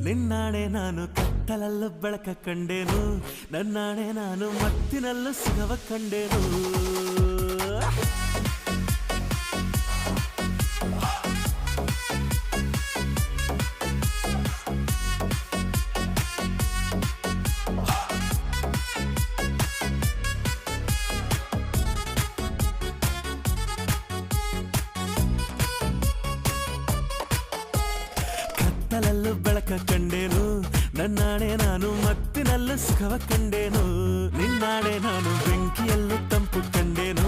ನಿನ್ನಾಣೆ ನಾನು ಕತ್ತಲಲ್ಲೂ ಬೆಳಕ ಕಂಡೇನು, ನನ್ನಾಣೆ ನಾನು ಮತ್ತಿನಲ್ಲೂ ಸುಖವ ಕಂಡೇನು. ಕತ್ತಲಲ್ಲೂ ಬೆಳಕ ಕಂಡೇನು, ನನ್ನಾಣೆ ನಾನು ಮತ್ತಿನಲ್ಲೂ ಸುಖವ ಕಂಡೇನು. ನಿನ್ನಾಣೆ ನಾನು ಬೆಂಕಿಯಲ್ಲೂ ತಂಪು ಕಂಡೇನು,